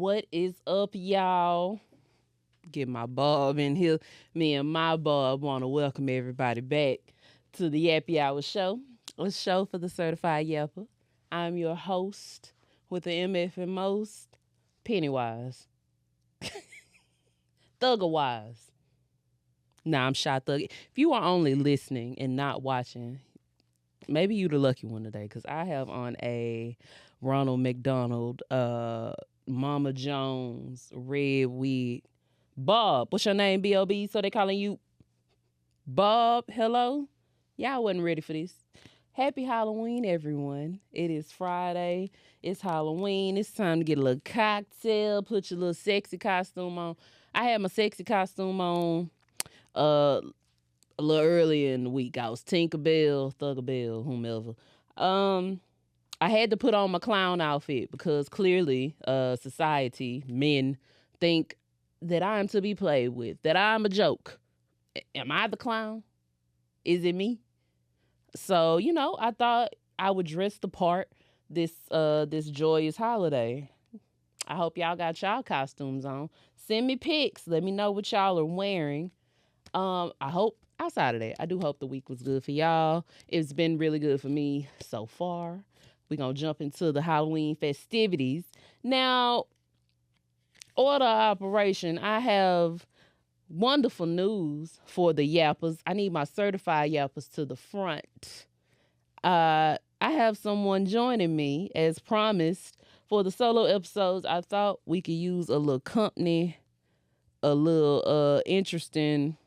What is up, y'all? Get my Bob in here. Me and my Bob want to welcome everybody back to the Yappy Hour show, a show for the certified yapper. I'm your host with the MF and most, Pennywise. Thuggerwise. Nah, I'm ShyThugg. If you are only listening and not watching, maybe you the lucky one today, because I have on a Ronald McDonald, Mama Jones, red wig. Bob, what's your name, B.O.B.? So they calling you Bob? Hello? Y'all wasn't ready for this. Happy Halloween, everyone. It is Friday. It's Halloween. It's time to get a little cocktail, put your little sexy costume on. I had my sexy costume on a little earlier in the week. I was Tinkerbell, Thuggerbell, whomever. I had to put on my clown outfit because clearly society, men, think that I am to be played with, that I'm a joke. Am I the clown? Is it me? So, I thought I would dress the part this joyous holiday. I hope y'all got y'all costumes on. Send me pics. Let me know what y'all are wearing. I hope, outside of that, I do hope the week was good for y'all. It's been really good for me so far. We're going to jump into the Halloween festivities. Now, order of operation, I have wonderful news for the yappers. I need my certified yappers to the front. I have someone joining me as promised for the solo episodes. I thought we could use a little company, a little interesting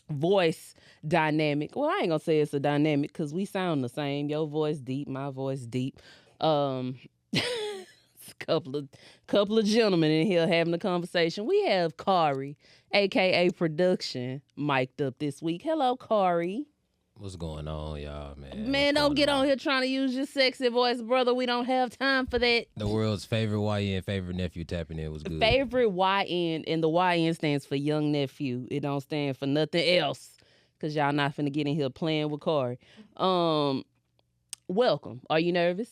voice dynamic. Well, I ain't gonna say it's a dynamic because we sound the same. Your voice deep, my voice deep. Couple of gentlemen in here having a conversation. We have Khary, aka Production, mic'd up this week. Hello, Khary. What's going on, y'all, man? Man, don't get on here trying to use your sexy voice, brother. We don't have time for that. The world's favorite YN, favorite nephew tapping in was good. Favorite YN, and the YN stands for young nephew. It don't stand for nothing else, because y'all not finna get in here playing with Khary. Welcome. Are you nervous?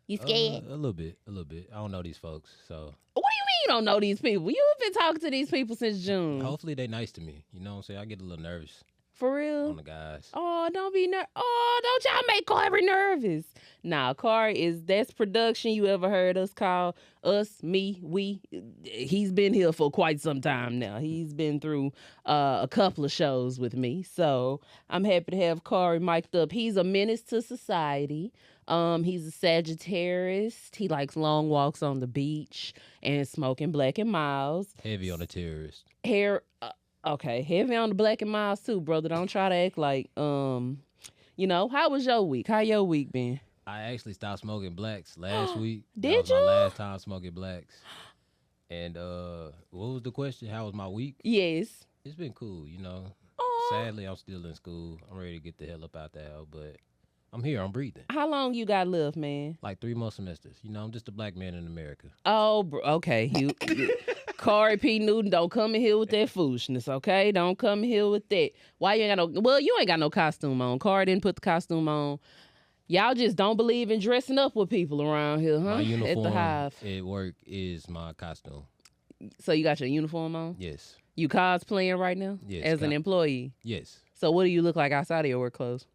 You scared? A little bit. I don't know these folks, so. What do you mean you don't know these people? You've been talking to these people since June. Hopefully they nice to me. You know what I'm saying? I get a little nervous. For real? On the guys. Oh, don't be nervous. Oh, don't y'all make Khary nervous. Nah, Khary that's production. You ever heard us call us, me, we? He's been here for quite some time now. He's been through a couple of shows with me. So I'm happy to have Khary mic'd up. He's a menace to society. He's a Sagittarius. He likes long walks on the beach and smoking Black and Miles. Heavy on the terrorist. Okay, heavy on the Black and Miles too, brother. Don't try to act like, how was your week? How your week been? I actually stopped smoking blacks last week. Did that was you? my last time smoking blacks. And what was the question? How was my week? Yes. It's been cool, Sadly, I'm still in school. I'm ready to get the hell up out there, but I'm here. I'm breathing. How long you got left, man? Like 3 more semesters. I'm just a black man in America. Oh, okay. Khary P. Newton, don't come in here with that foolishness, okay? Don't come in here with that. Why you ain't got no... Well, you ain't got no costume on. Khary didn't put the costume on. Y'all just don't believe in dressing up with people around here, huh? My uniform at the Hive. At work is my costume. So you got your uniform on? Yes. You cosplaying right now? Yes. As an employee? Yes. So what do you look like outside of your work clothes?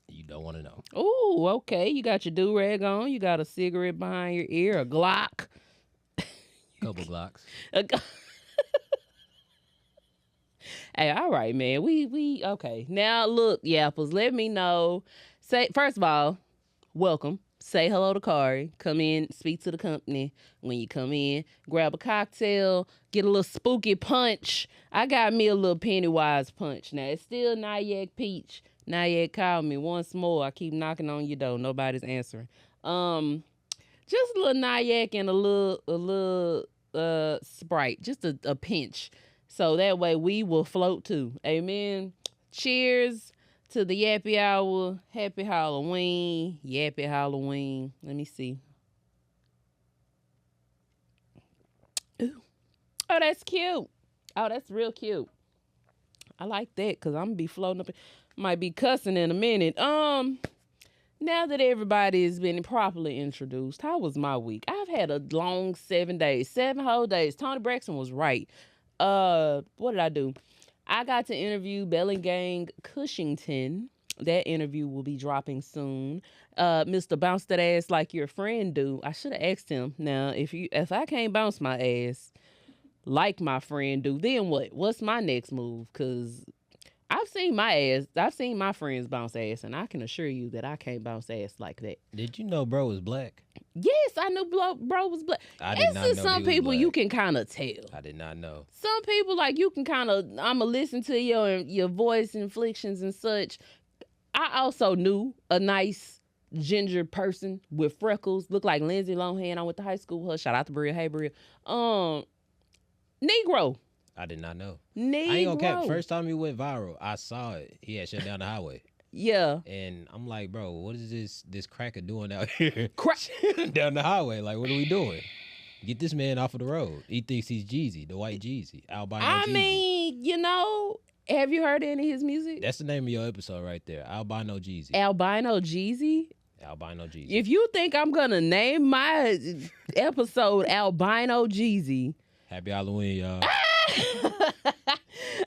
You don't want to know. Oh, okay. You got your do-rag on. You got a cigarette behind your ear, a Glock. Couple Glocks. Hey, all right, man. We okay. Now look, yappers, let me know. First of all, welcome. Say hello to Khary. Come in, speak to the company. When you come in, grab a cocktail, get a little spooky punch. I got me a little Pennywise punch. Now it's still Nyack Peach. Nyack, call me once more. I keep knocking on your door. Nobody's answering. Just a little Nyack and a little Sprite. Just a pinch. So that way we will float too. Amen. Cheers to the Yappy Hour. Happy Halloween. Yappy Halloween. Let me see. Ooh. Oh, that's cute. Oh, that's real cute. I like that because I'm going to be floating up. Might be cussing in a minute. Now that everybody has been properly introduced, how was my week? I've had a long 7 days, 7 whole days. Tony Braxton was right. What did I do? I got to interview Bellingang Cushington. That interview will be dropping soon. Mr. Bounce That Ass Like Your Friend Do. I should have asked him. Now, if I can't bounce my ass like my friend do, then what? What's my next move? Because I've seen my friends bounce ass, and I can assure you that I can't bounce ass like that. Did you know bro was black? Yes, I knew bro was black. I did not know some he was people black. you can kind of tell. I did not know. Some people, like, you can kind of, I'ma listen to your voice inflections and such. I also knew a nice ginger person with freckles, looked like Lindsay Lohan. I went to high school with her. Shout out to Bria. Hey, Bria. Negro. I did not know. Negro. I ain't gonna cap. First time he went viral, I saw it. He had shut down the highway. Yeah. And I'm like, bro, what is this cracker doing out here? Crack down the highway. Like, what are we doing? Get this man off of the road. He thinks he's Jeezy, the white Jeezy, albino Jeezy. I mean, have you heard any of his music? That's the name of your episode right there. Albino Jeezy. Albino Jeezy? Albino Jeezy. If you think I'm gonna name my episode Albino Jeezy. Happy Halloween, y'all.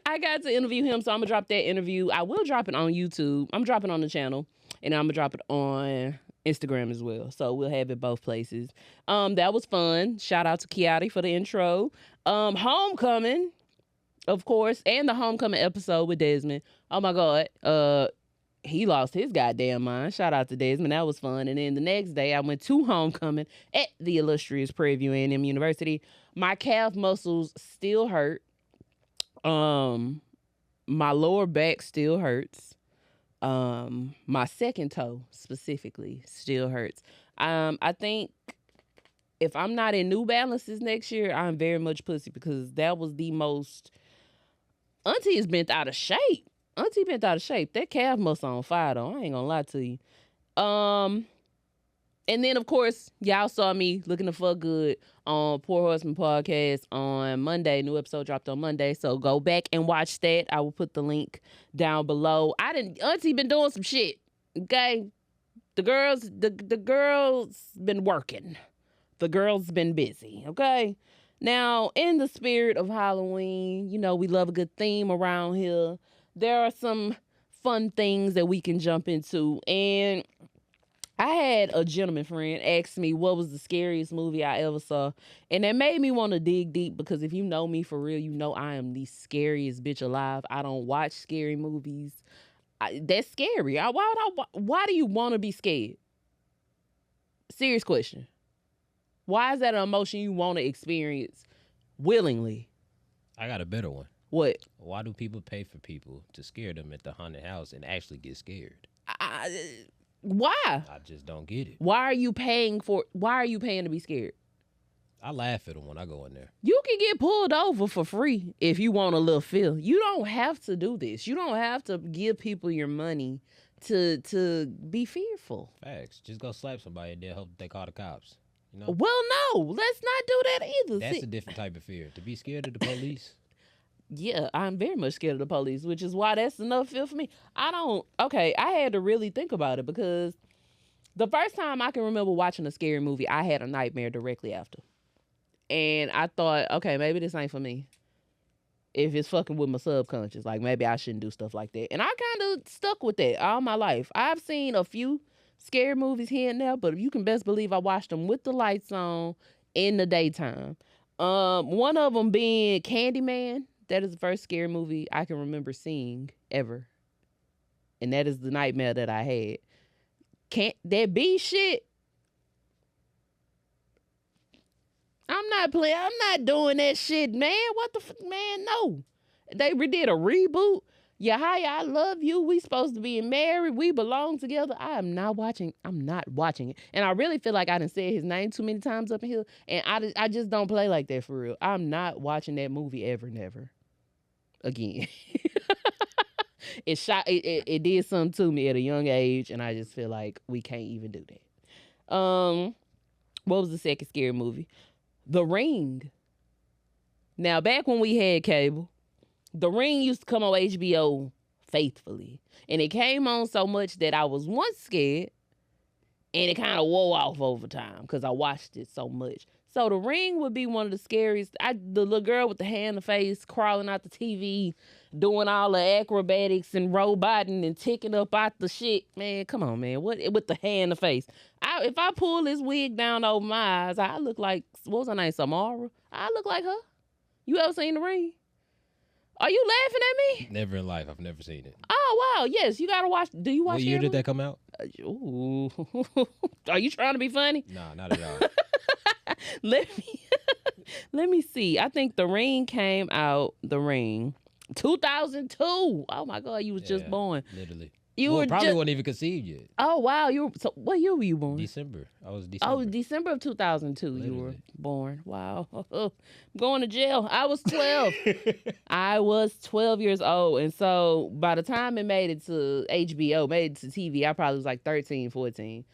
I got to interview him, so I'm gonna drop that interview. I will drop it on YouTube. I'm dropping on the channel, and I'm gonna drop it on Instagram as well. So we'll have it both places. That was fun. Shout out to Khary for the intro. Homecoming, of course, and the homecoming episode with Desmond. Oh my God. He lost his goddamn mind. Shout out to Desmond. That was fun. And then the next day, I went to homecoming at the illustrious Prairie View A&M University. My calf muscles still hurt. My lower back still hurts. My second toe specifically still hurts. I think if I'm not in New Balances next year, I'm very much pussy, because that was the most. Auntie is bent out of shape. That calf muscle on fire though. I ain't gonna lie to you. And then of course y'all saw me looking the fuck good on Poor Horsemen podcast on Monday. New episode dropped on Monday, so go back and watch that. I will put the link down below. Auntie been doing some shit. Okay, the girls been working. The girls been busy. Okay. Now, in the spirit of Halloween, we love a good theme around here. There are some fun things that we can jump into. And I had a gentleman friend ask me what was the scariest movie I ever saw. And that made me want to dig deep, because if you know me for real, you know I am the scariest bitch alive. I don't watch scary movies. That's scary. Why do you want to be scared? Serious question. Why is that an emotion you want to experience willingly? I got a better one. What? Why do people pay for people to scare them at the haunted house and actually get scared? Why? I just don't get it. Why are you paying to be scared? I laugh at them when I go in there. You can get pulled over for free if you want a little feel. You don't have to do this. You don't have to give people your money to be fearful. Facts. Just go slap somebody and then hope they call the cops. Well, no, let's not do that either. That's a different type of fear. To be scared of the police. Yeah, I'm very much scared of the police, which is why that's enough fear for me. I had to really think about it, because the first time I can remember watching a scary movie, I had a nightmare directly after. And I thought, okay, maybe this ain't for me. If it's fucking with my subconscious, like maybe I shouldn't do stuff like that. And I kind of stuck with that all my life. I've seen a few scary movies here and there, but you can best believe I watched them with the lights on in the daytime. One of them being Candyman. That is the first scary movie I can remember seeing ever. And that is the nightmare that I had. That B shit. I'm not doing that shit, man. What the fuck, man? No. They did a reboot. Yahya, I love you. We supposed to be married. We belong together. I'm not watching it. And I really feel like I done said his name too many times up in here. And I just don't play like that for real. I'm not watching that movie ever, never again. It did something to me at a young age, and I just feel like we can't even do that. What was the second scary movie? The Ring. Now, back when we had cable, The Ring used to come on HBO faithfully. And it came on so much that I was once scared and it kind of wore off over time because I watched it so much. So The Ring would be one of the scariest. The little girl with the hand in the face crawling out the TV, doing all the acrobatics and roboting and ticking up out the shit. Man, come on, man. What with the hand in the face? If I pull this wig down over my eyes, I look like, what was her name, Samara? I look like her. You ever seen The Ring? Are you laughing at me? Never in life. I've never seen it. Oh, wow. Yes, you got to watch. Do you watch it? What year did that come out? Ooh. Are you trying to be funny? Nah, not at all. Let me see. I think The Ring came out, 2002. Oh, my God. You was just born. Literally. You well, were probably wasn't even conceived yet. Oh, wow. So what year were you born? December. I was December. Oh, December of 2002 Literally. you were born. Wow. I'm going to jail. I was 12. I was 12 years old. And so by the time it made it to HBO, made it to TV, I probably was like 13, 14.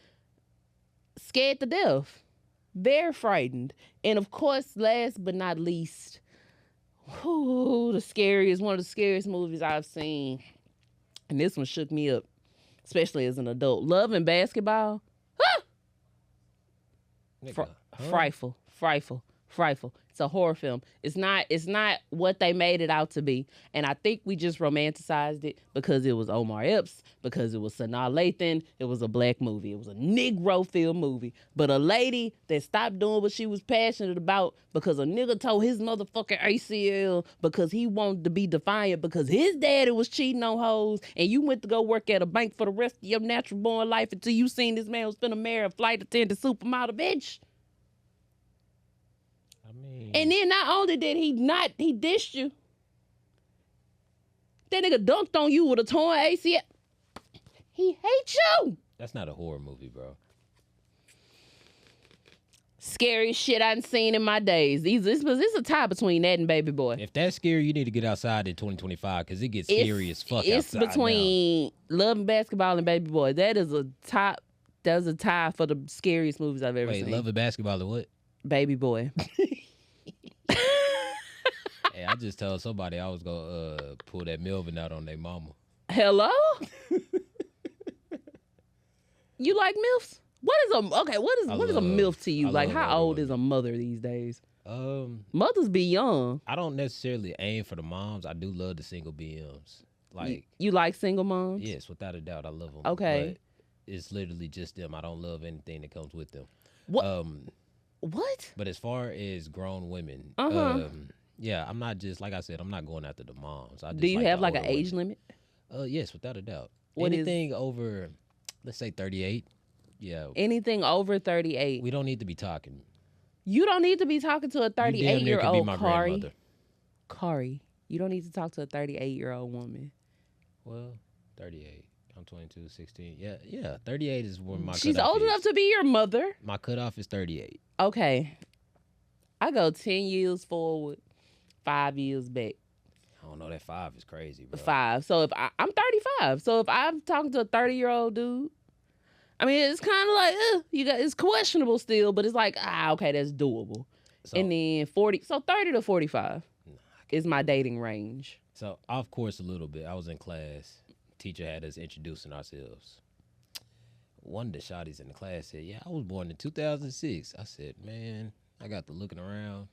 Scared to death. Very frightened. And of course, last but not least, one of the scariest movies I've seen. And this one shook me up, especially as an adult. Love and Basketball. Frightful. It's a horror film. It's not what they made it out to be. And I think we just romanticized it because it was Omar Epps, because it was Sanaa Lathan. It was a black movie. It was a Negro film movie. But a lady that stopped doing what she was passionate about because a nigga told his motherfucking ACL because he wanted to be defiant because his daddy was cheating on hoes, and you went to go work at a bank for the rest of your natural born life until you seen this man was finna marry a flight attendant supermodel bitch. And then not only did he dished you, that nigga dunked on you with a torn ACL. He hates you. That's not a horror movie, bro. Scary shit I done seen in my days. This is a tie between that and Baby Boy. If that's scary, you need to get outside in 2025 because it gets scary as fuck it's outside. It's between Love and Basketball and Baby Boy. That is a top. That's a tie for the scariest movies I've ever seen. Wait, Love and Basketball and what? Baby Boy. Hey, I just told somebody I was gonna pull that Melvin out on their mama. Hello? You like MILFs? What is a MILF to you? Like, how old is a mother these days? Mothers be young. I don't necessarily aim for the moms. I do love the single BMs. Like, you like single moms? Yes, without a doubt, I love them. Okay, but it's literally just them. I don't love anything that comes with them. What? What? But as far as grown women, yeah, I'm not just, like I said, I'm not going after the moms. Do you have like an age limit? Yes, without a doubt. What Anything over, let's say 38. Yeah. Anything over 38. We don't need to be talking. You don't need to be talking to a 38-year-old, Khary. Khary, you don't need to talk to a 38-year-old woman. Well, 38. I'm 22, 16. Yeah. 38 is where my She's cutoff old is. enough to be your mother. My cutoff is 38. Okay. I go 10 years forward, 5 years back. I don't know, that 5 is crazy, bro. 5. So if I'm 35. So if I'm talking to a 30-year-old dude, I mean, it's kind of like, it's questionable still, but it's like, okay, that's doable. So, and then 40, so 30 to 45 is my dating range. So off course a little bit. I was in class. Teacher had us introducing ourselves. One of the shawties in the class said, yeah, I was born in 2006. I said, man, I got to looking around.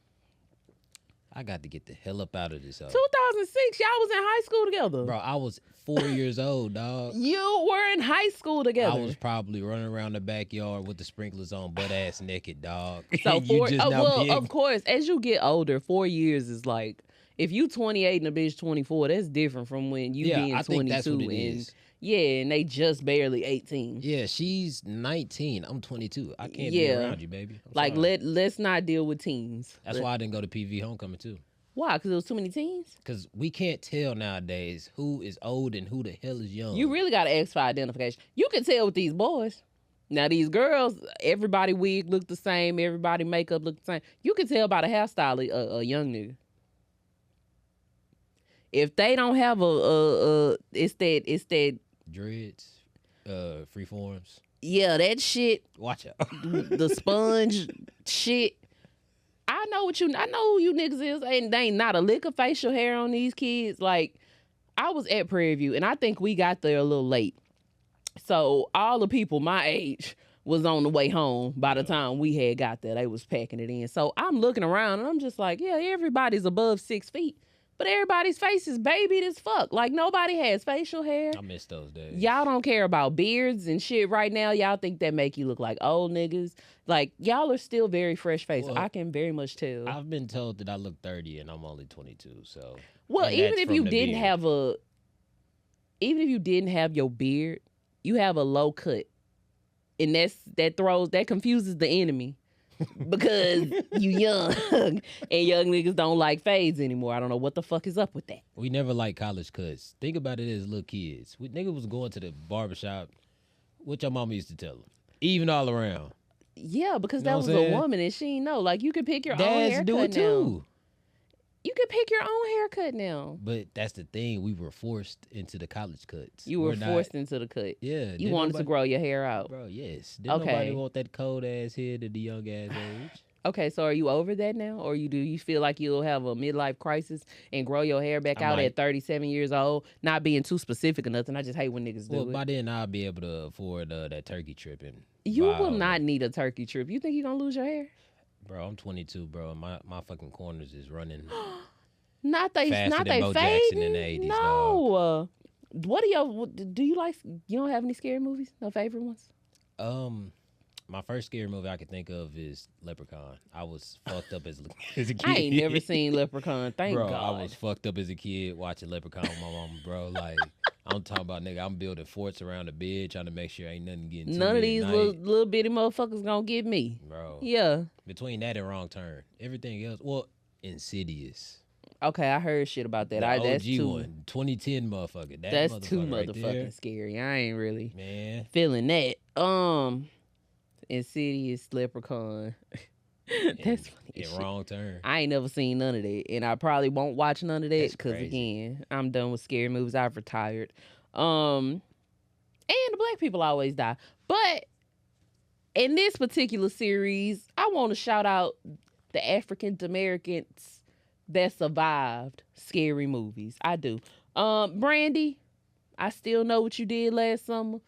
I got to get the hell up out of this house. 2006, y'all was in high school together. Bro, I was 4 years old, dog. You were in high school together. I was probably running around the backyard with the sprinklers on, butt ass naked, dog. So of course, as you get older, 4 years is like, if you 28 and a bitch 24, that's different from when you being 22. Think that's what it is. Yeah, and they just barely 18. Yeah, she's 19. I'm 22. I can't be around you, baby. Let's not deal with teens. That's why I didn't go to PV homecoming too. Why? Because there was too many teens? Because we can't tell nowadays who is old and who the hell is young. You really got to ask for identification. You can tell with these boys. Now, these girls, everybody wig look the same. Everybody makeup look the same. You can tell by the hairstyle a young nigga. If they don't have it's that dreads, freeforms. Yeah, that shit. Watch out. The sponge shit. I know who you niggas is. And they ain't not a lick of facial hair on these kids. Like, I was at Prairie View, and I think we got there a little late. So all the people my age was on the way home by the time we had got there. They was packing it in. So I'm looking around and I'm just like, yeah, everybody's above 6 feet. But everybody's face is babied as fuck. Like, nobody has facial hair. I miss those days. Y'all don't care about beards and shit right now. Y'all think that make you look like old niggas. Like, y'all are still very fresh faced. Well, I can very much tell. I've been told that I look 30 and I'm only 22, so. Well, even if you didn't have your beard, you have a low cut. And that confuses the enemy. Because you young and young niggas don't like fades anymore. I don't know what the fuck is up with that. We never liked college cuts. Think about it as little kids. Niggas was going to the barbershop. What your mama used to tell them. Even all around. Yeah, because that was a woman and she didn't know. Like, you could pick your own haircut do it too. now. You could pick your own haircut now. But that's the thing. We were forced into the college cuts. You were forced into the cut. Yeah. You wanted to grow your hair out. Bro, yes. Didn't nobody want that cold ass head at the young ass age. Okay, so are you over that now? Or do you feel like you'll have a midlife crisis and grow your hair back out at 37 years old? Not being too specific or nothing. I just hate when niggas do it. Well, by then I'll be able to afford that turkey trip. You will not need a turkey trip. You think you're going to lose your hair? Bro, I'm 22, bro. My fucking corners is running... Not they fading. In the 80s, no. What do you like? You don't have any scary movies? No favorite ones? My first scary movie I can think of is Leprechaun. I was fucked up as a kid. I ain't never seen Leprechaun. Thank God. I was fucked up as a kid watching Leprechaun with my mama, bro. Like, I'm talking about, nigga, I'm building forts around the bed trying to make sure ain't nothing getting to me. None of these little bitty motherfuckers gonna get me. Bro. Yeah. Between that and Wrong Turn. Everything else, Insidious. Okay, I heard shit about that. That's OG one, 2010 motherfucker. That's too motherfucking scary. I ain't really feeling that. Insidious, Leprechaun. That's funny. And Wrong Turn. I ain't never seen none of that, and I probably won't watch none of that because again, I'm done with scary movies. I've retired. And the black people always die. But in this particular series, I want to shout out the African Americans that survived scary movies. I do. Brandy, I still know what you did last summer.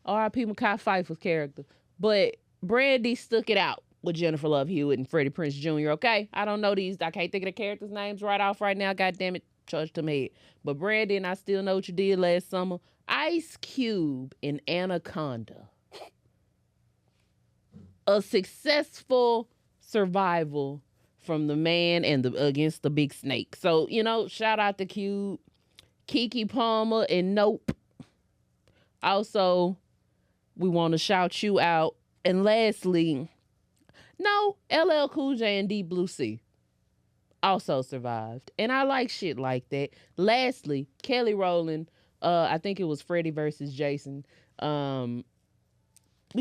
R.I.P. Mekhi Phifer's character. But Brandy stuck it out with Jennifer Love Hewitt and Freddie Prinze Jr., okay? I don't know these. I can't think of the characters' names right off right now. God damn it. Charge to me. But Brandy, and I still know what you did last summer. Ice Cube in Anaconda. A successful survival from the man and against the big snake. So, shout out to Cube, Keke Palmer, and Nope. Also, we want to shout you out. And lastly, LL Cool J and Deep Blue Sea also survived. And I like shit like that. Lastly, Kelly Rowland, I think it was Freddy versus Jason. We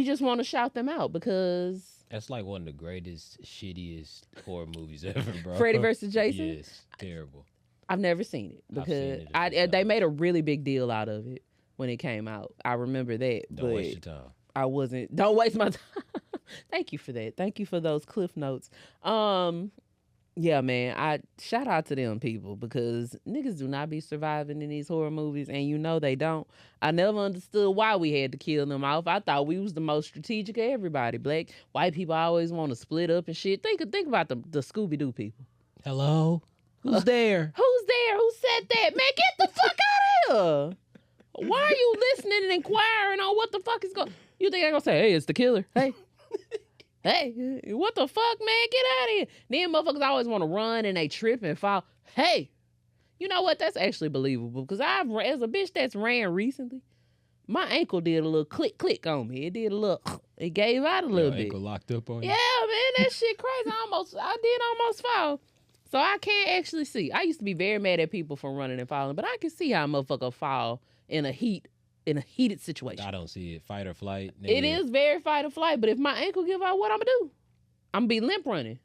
just want to shout them out because... That's like one of the greatest, shittiest horror movies ever, bro. Freddy versus Jason? Yes, terrible. I've never seen it because they made a really big deal out of it when it came out. I remember that. Don't waste your time. Don't waste my time. Thank you for that. Thank you for those cliff notes. Yeah, man, I shout out to them people because niggas do not be surviving in these horror movies, and they don't. I never understood why we had to kill them off. I thought we was the most strategic of everybody. White people always want to split up and shit. Think about the Scooby-Doo people. Hello? Who's there? Who's there? Who said that? Man, get the fuck out of here. Why are you listening and inquiring on what the fuck is going? You think I'm going to say, hey, it's the killer? Hey. Hey, what the fuck, man? Get out of here. Then motherfuckers always want to run and they trip and fall. Hey, you know what? That's actually believable because as a bitch that's ran recently, my ankle did a little click on me. It did a little, it gave out a little bit. Ankle locked up on you? Yeah, man, that shit crazy. I did almost fall. So I can't actually see. I used to be very mad at people for running and falling, but I can see how a motherfucker fall in a heated situation. I don't see it. Fight or flight. Nigga. It is very fight or flight, but if my ankle give out, what I'm going to do? I'm going to be limp running.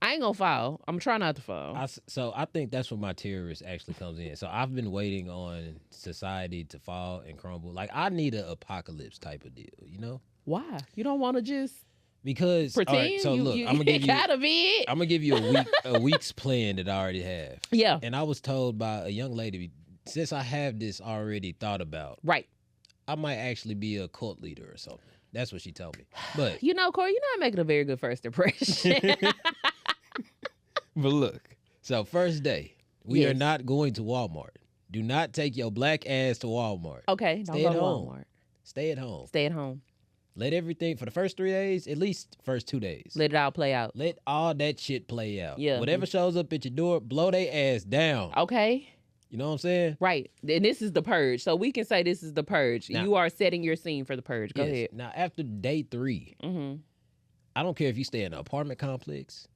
I ain't going to fall. I'm trying not to fall. So I think that's where my terrorist actually comes in. So I've been waiting on society to fall and crumble. Like, I need an apocalypse type of deal, Why? You don't want to just... Because pretend. All right, so look, I'm gonna give you a week's plan that I already have. Yeah. And I was told by a young lady, since I have this already thought about, right, I might actually be a cult leader or something. That's what she told me. But You know, Corey, you're not making a very good first impression. but look, so first day, we are Yes. not going to Walmart. Do not take your black ass to Walmart. Okay, don't Stay go at to home. Walmart. Stay at home. Stay at home. Let everything for the first 3 days, at least first 2 days. Let it all play out. Let all that shit play out. Yeah. Whatever shows up at your door, blow their ass down. Okay. You know what I'm saying? Right. And this is the purge. So we can say this is the purge. Now- You are setting your scene for the purge. Go Yes. ahead. Now, after day 3, Mm-hmm. I don't care if you stay in an apartment complex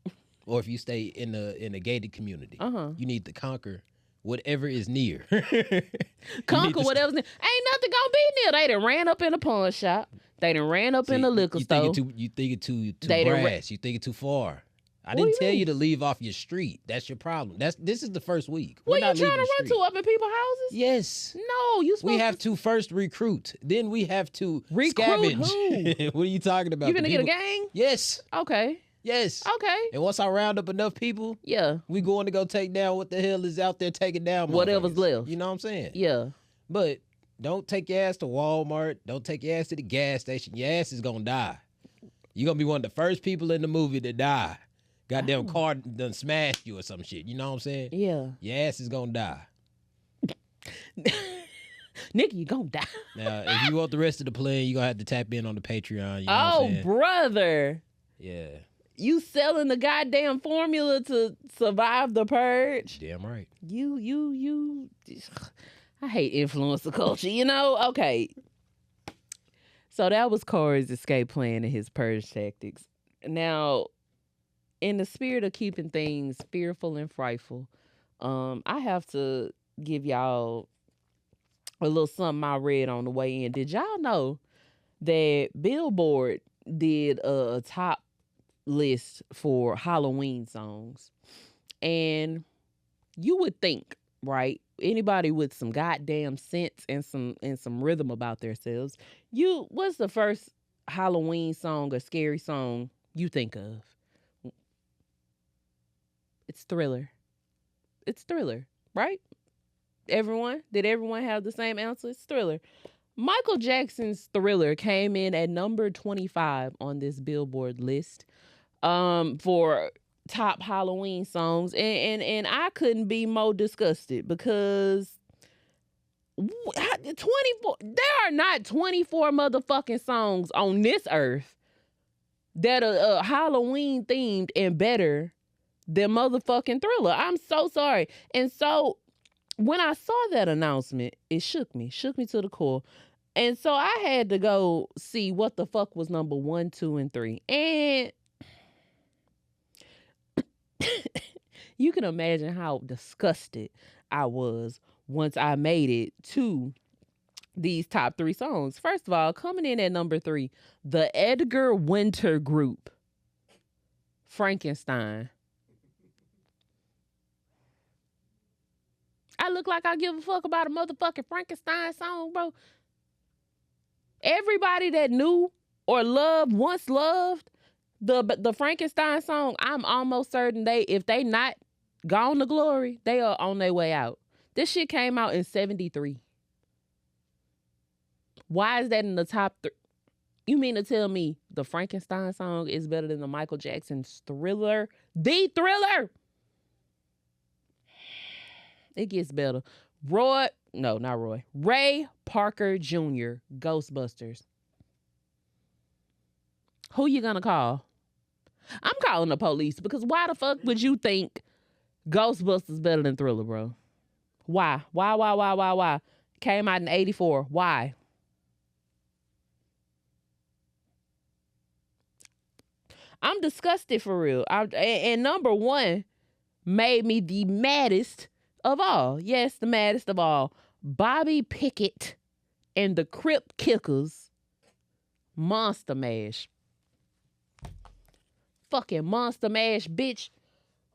or if you stay in a gated community. Uh-huh. You need to conquer whatever is near. Conquer whatever's near. Ain't nothing gonna be near. They done ran up in a pawn shop. They done ran up in a liquor store. You think it too They done brass. You think it too far. I What do didn't you tell mean? you to leave off your street. That's your problem. This is the first week. What We're you not trying leaving to the run street. to up in people's houses? Yes. No, you supposed We have to. to first recruit. Then we have to Recruit scavenge. What are you talking about? You The finna get a people- gang? Yes. Okay. Yes. Okay. And once I round up enough people, Yeah. we going to go take down what the hell is out there taking down Whatever's motherfuckers. left. You know what I'm saying? Yeah. But don't take your ass to Walmart. Don't take your ass to the gas station. Your ass is going to die. You're going to be one of the first people in the movie to die. Goddamn car done smashed you or some shit. You know what I'm saying? Yeah. Your ass is going to die. Nigga, you gonna die. Now, if you want the rest of the plan, you're going to have to tap in on the Patreon. You know what I'm Oh, saying? brother. Yeah. You selling the goddamn formula to survive the purge? Damn right. You. I hate influencer culture, you know? Okay. So that was Corey's escape plan and his purge tactics. Now, in the spirit of keeping things fearful and frightful, I have to give y'all a little something I read on the way in. Did y'all know that Billboard did a top list for Halloween songs? And you would think, right? Anybody with some goddamn sense and some rhythm about themselves, what's the first Halloween song or scary song you think of? It's Thriller. It's Thriller, right? Did everyone have the same answer? It's Thriller. Michael Jackson's Thriller came in at number 25 on this Billboard list for top Halloween songs, and I couldn't be more disgusted because 24 there are not 24 motherfucking songs on this earth that are Halloween themed and better than motherfucking Thriller. I'm so sorry. And so when I saw that announcement, it shook me to the core. And so I had to go see what the fuck was number 1, 2, and 3. And you can imagine how disgusted I was once I made it to these top 3 songs. First of all, coming in at number 3, the Edgar Winter Group, Frankenstein. I look like I give a fuck about a motherfucking Frankenstein song, bro. Everybody that knew or once loved the Frankenstein song, I'm almost certain if they not gone to glory, they are on their way out. This shit came out in 1973. Why is that in the top 3? You mean to tell me the Frankenstein song is better than the Michael Jackson's Thriller? The Thriller! It gets better. Ray Parker Jr., Ghostbusters. Who you gonna call? I'm calling the police because why the fuck would you think Ghostbusters better than Thriller, bro? Why? Why? Came out in 1984. Why? I'm disgusted for real. And number 1 made me the maddest of all. Yes, the maddest of all. Bobby Pickett and the Crypt Kickers, Monster Mash. Fucking Monster Mash, bitch.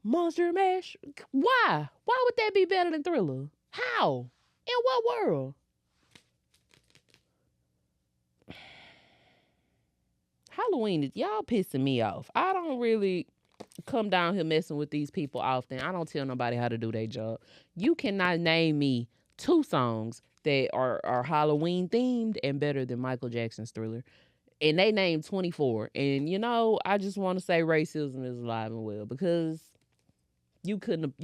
Monster Mash? Why? Why would that be better than Thriller? How? In what world? Halloween, y'all pissing me off. I don't really come down here messing with these people often. I don't tell nobody how to do their job. You cannot name me 2 songs that are Halloween themed and better than Michael Jackson's Thriller. and they named 24. And you know, I just want to say racism is alive and well, because you couldn't.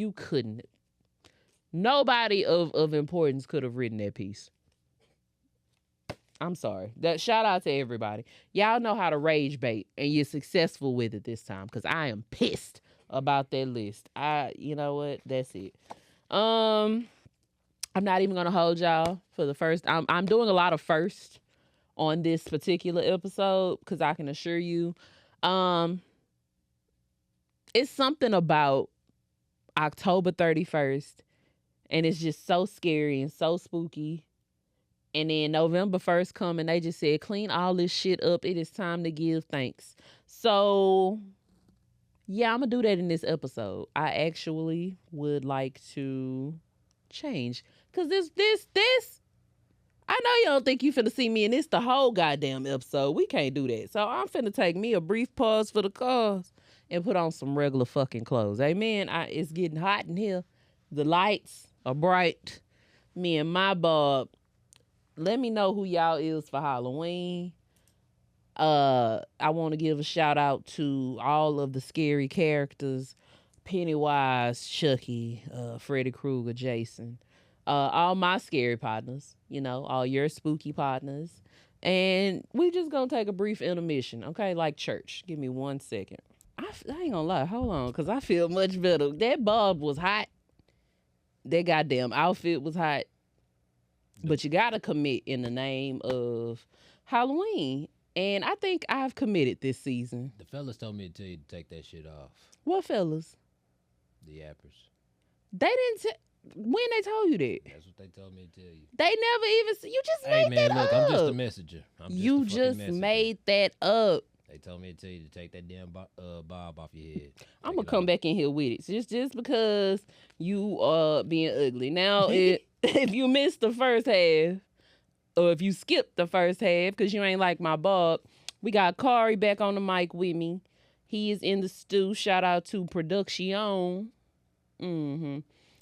Nobody of importance could have written that piece. I'm sorry. That shout out to everybody. Y'all know how to rage bait, and you're successful with it this time, because I am pissed about that list. You know what? That's it. I'm not even gonna hold y'all for the first. I'm doing a lot of first on this particular episode, because I can assure you, it's something about October 31st, and it's just so scary and so spooky. And then November 1st come, and they just said, clean all this shit up. It is time to give thanks. So, yeah, I'm going to do that in this episode. I actually would like to change. Because this, I know you don't think you finna see me in this the whole goddamn episode. We can't do that. So I'm finna take me a brief pause for the cause and put on some regular fucking clothes. Amen. It's getting hot in here. The lights are bright. Me and my Bob. Let me know who y'all is for Halloween. I want to give a shout out to all of the scary characters. Pennywise, Chucky, Freddy Krueger, Jason. All my scary partners, you know, all your spooky partners. And we just gonna take a brief intermission, okay? Like church. Give me 1 second. I ain't gonna lie. Hold on, because I feel much better. That Bob was hot. That goddamn outfit was hot. But you gotta commit in the name of Halloween. And I think I've committed this season. The fellas told me to tell you to take that shit off. What fellas? The Yappers. They didn't when they told you that? That's what they told me to tell you. They never even... You just made that up. I'm just a messenger. You just made that up. They told me to tell you to take that damn bob off your head. I'm going to come back in here with it. Just because you are being ugly. Now, if you missed the first half, or if you skipped the first half because you ain't like my Bob, we got Khary back on the mic with me. He is in the stew. Shout out to production.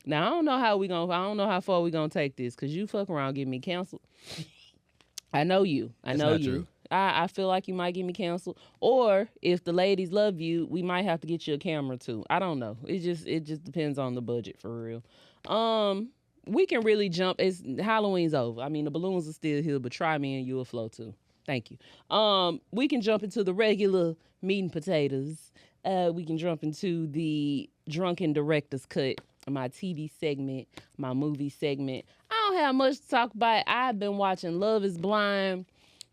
Now I don't know how far we gonna take this, because you fuck around get me canceled. I know you. That's not true. I feel like you might get me canceled. Or if the ladies love you, we might have to get you a camera too. I don't know. It just depends on the budget for real. We can really jump. Halloween's over. I mean, the balloons are still here, but try me and you'll flow too. Thank you. We can jump into the regular meat and potatoes. We can jump into the drunken director's cut, my TV segment, my movie segment. I don't have much to talk about. I've been watching Love is Blind.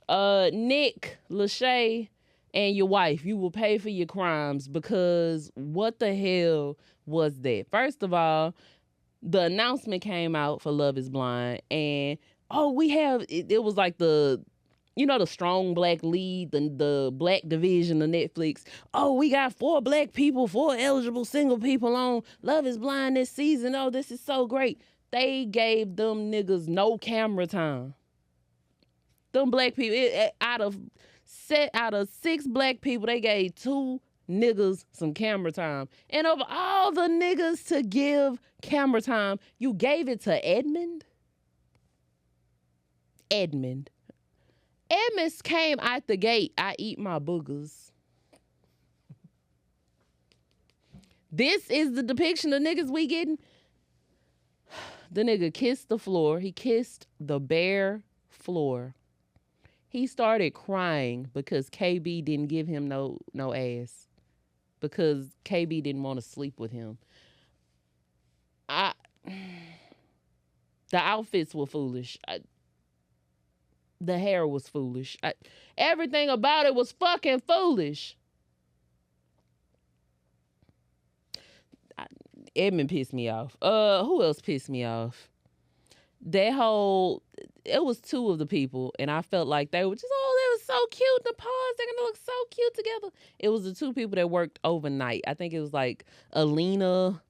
Nick, Lachey, and your wife, you will pay for your crimes, because what the hell was that? First of all, the announcement came out for Love is Blind, and it was like the strong black lead, the black division of Netflix. Oh, we got 4 black people, 4 eligible single people on Love is Blind this season. Oh, this is so great. They gave them niggas no camera time. Them black people, out of 6 black people, they gave 2 niggas some camera time. And of all the niggas to give camera time, you gave it to Edmund came out the gate. I eat my boogers. This is the depiction of niggas we getting. The nigga kissed the floor. He kissed the bare floor. He started crying because KB didn't give him no ass. Because KB didn't want to sleep with him. The outfits were foolish. The hair was foolish. Everything about it was fucking foolish. Edmund pissed me off. Who else pissed me off? It was 2 of the people, and I felt like they were so cute. The pause, they're gonna look so cute together. It was the 2 people that worked overnight. I think it was like Alina,